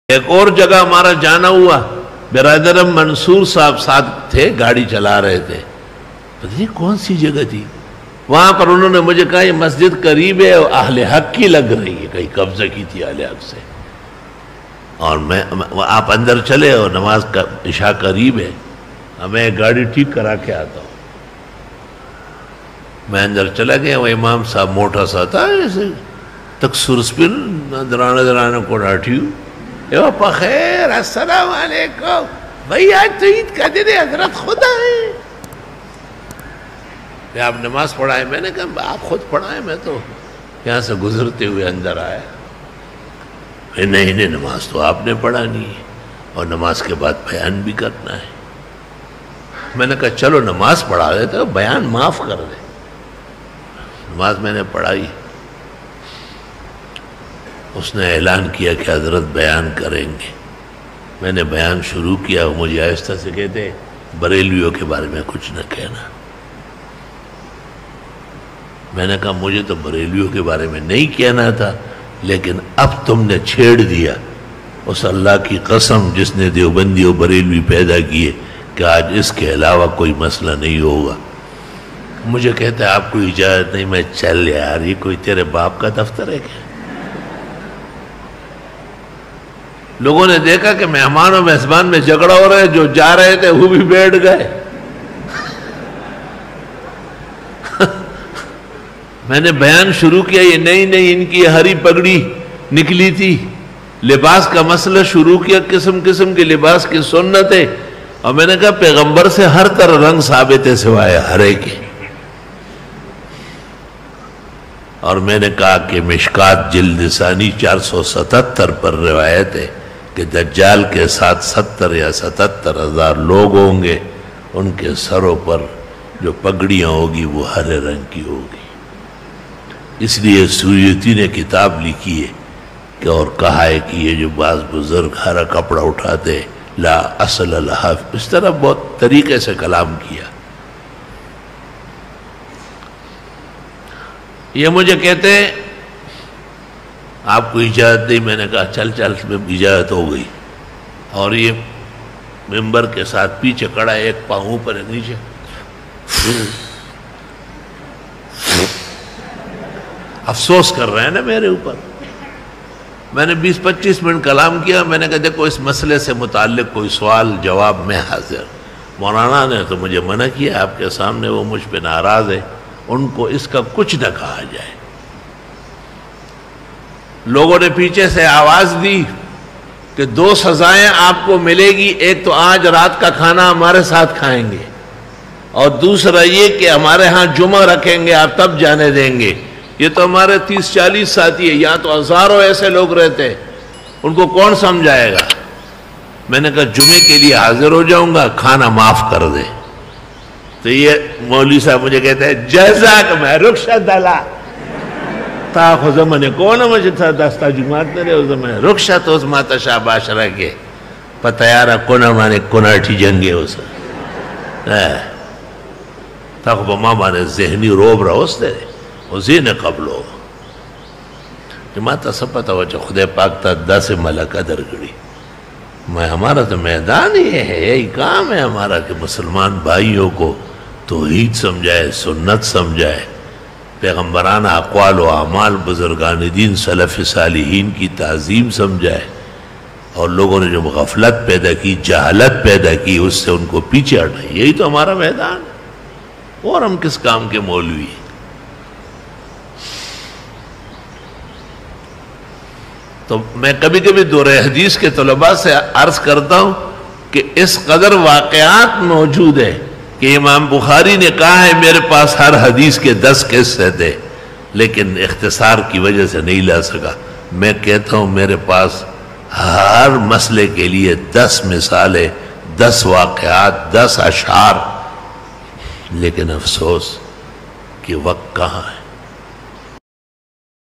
ایک اور جگہ ہمارا جانا ہوا، برادر منصور صاحب ساتھ تھے، گاڑی چلا رہے تھے، پتہ نہیں کون سی جگہ تھی، وہاں پر انہوں نے مجھے کہا یہ مسجد قریب ہے اور اہل حق کی لگ رہی ہے، کہیں قبضہ کی تھی اہل حق سے، اور آپ اندر چلے اور نماز کا عشاء قریب ہے، میں گاڑی ٹھیک کرا کے آتا ہوں، میں اندر چلا گیا، وہ امام صاحب موٹا سا تھا، ایسے تک سرسپن درانے کو ڈاٹھی ہوں، خیر السلام علیکم بھائی، آج تو عید کا دن ہے، حضرت خدا ہے، آپ نماز پڑھائے؟ میں نے کہا آپ خود پڑھائیں، میں تو یہاں سے گزرتے ہوئے اندر آیا۔ نہیں نماز تو آپ نے پڑھانی ہے اور نماز کے بعد بیان بھی کرنا ہے۔ میں نے کہا چلو نماز پڑھا دیتے ہو، بیان معاف کر دے۔ نماز میں نے پڑھائی، اس نے اعلان کیا کہ حضرت بیان کریں گے، میں نے بیان شروع کیا، وہ مجھے آہستہ سے کہتے بریلویوں کے بارے میں کچھ نہ کہنا۔ میں نے کہا مجھے تو بریلویوں کے بارے میں نہیں کہنا تھا، لیکن اب تم نے چھیڑ دیا، اس اللہ کی قسم جس نے دیوبندی اور بریلوی پیدا کیے کہ آج اس کے علاوہ کوئی مسئلہ نہیں ہوگا۔ مجھے کہتا ہے آپ کو اجازت نہیں، میں چل یار، یہ کوئی تیرے باپ کا دفتر ہے کیا؟ لوگوں نے دیکھا کہ مہمان و میزبان میں جھگڑا ہو رہے، جو جا رہے تھے وہ بھی بیٹھ گئے۔ میں نے بیان شروع کیا، یہ نہیں ان کی ہری پگڑی نکلی تھی، لباس کا مسئلہ شروع کیا، قسم قسم کے لباس کی سنت ہے، اور میں نے کہا پیغمبر سے ہر طرح رنگ ثابت ہے سوائے ہرے کے۔ اور میں نے کہا کہ مشکات جلد ثانی 477 پر روایت ہے کہ دجال کے ساتھ 70 یا 77 ہزار لوگ ہوں گے، ان کے سروں پر جو پگڑیاں ہوگی وہ ہرے رنگ کی ہوگی۔ اس لیے سیوطی نے کتاب لکھی ہے کہ اور کہا ہے کہ یہ جو بعض بزرگ ہرا کپڑا اٹھاتے لا اصل لہا، اس طرح بہت طریقے سے کلام کیا۔ یہ مجھے کہتے ہیں آپ کو اجازت نہیں، میں نے کہا چل میں اجازت ہو گئی، اور یہ ممبر کے ساتھ پیچھے کڑا ہے، ایک پاؤں اوپر ایک نیچے، افسوس کر رہے ہیں نا میرے اوپر۔ میں نے 20-25 منٹ کلام کیا، میں نے کہا دیکھو اس مسئلے سے متعلق کوئی سوال جواب میں حاضر۔ مولانا نے تو مجھے منع کیا، آپ کے سامنے وہ مجھ پہ ناراض ہے، ان کو اس کا کچھ نہ کہا جائے۔ لوگوں نے پیچھے سے آواز دی کہ 2 سزائیں آپ کو ملے گی، ایک تو آج رات کا کھانا ہمارے ساتھ کھائیں گے، اور دوسرا یہ کہ ہمارے ہاں جمعہ رکھیں گے، آپ تب جانے دیں گے۔ یہ تو ہمارے 30-40 ساتھی ہے، یہاں تو ہزاروں ایسے لوگ رہتے ہیں، ان کو کون سمجھائے گا؟ میں نے کہا جمعے کے لیے حاضر ہو جاؤں گا، کھانا معاف کر دے۔ تو یہ مولوی صاحب مجھے کہتے ہیں جزاک میں رخصت دلا تا خزمنے کون مجھے تھا دستا جماعت نرے میں رخصت اس ماتا شاہ باشرہ کے پتہ یارا کونا مانے کناٹھی جنگے اس تا خب ماں مانے ذہنی روب رہا اس دے وہ ذہن قبل ہو جماعتا سب پتہ وچہ خدا پاک تا 10 ملکہ درگڑی۔ میں ہمارا تو میدان یہ ہے، یہی کام ہے ہمارا کہ مسلمان بھائیوں کو توحید سمجھائے، سنت سمجھائے، پیغمبرانہ اقوال و اعمال، بزرگان دین سلف صالحین کی تعظیم سمجھائے، اور لوگوں نے جو غفلت پیدا کی، جہالت پیدا کی، اس سے ان کو پیچھے ہٹائے۔ یہی تو ہمارا میدان ہے، اور ہم کس کام کے مولوی ہیں؟ تو میں کبھی کبھی دور حدیث کے طلباء سے عرض کرتا ہوں کہ اس قدر واقعات موجود ہے کہ امام بخاری نے کہا ہے میرے پاس ہر حدیث کے 10 قصے تھے، لیکن اختصار کی وجہ سے نہیں لا سکا۔ میں کہتا ہوں میرے پاس ہر مسئلے کے لیے 10 مثالیں، 10 واقعات، 10 اشعار، لیکن افسوس کہ وقت کہاں ہے۔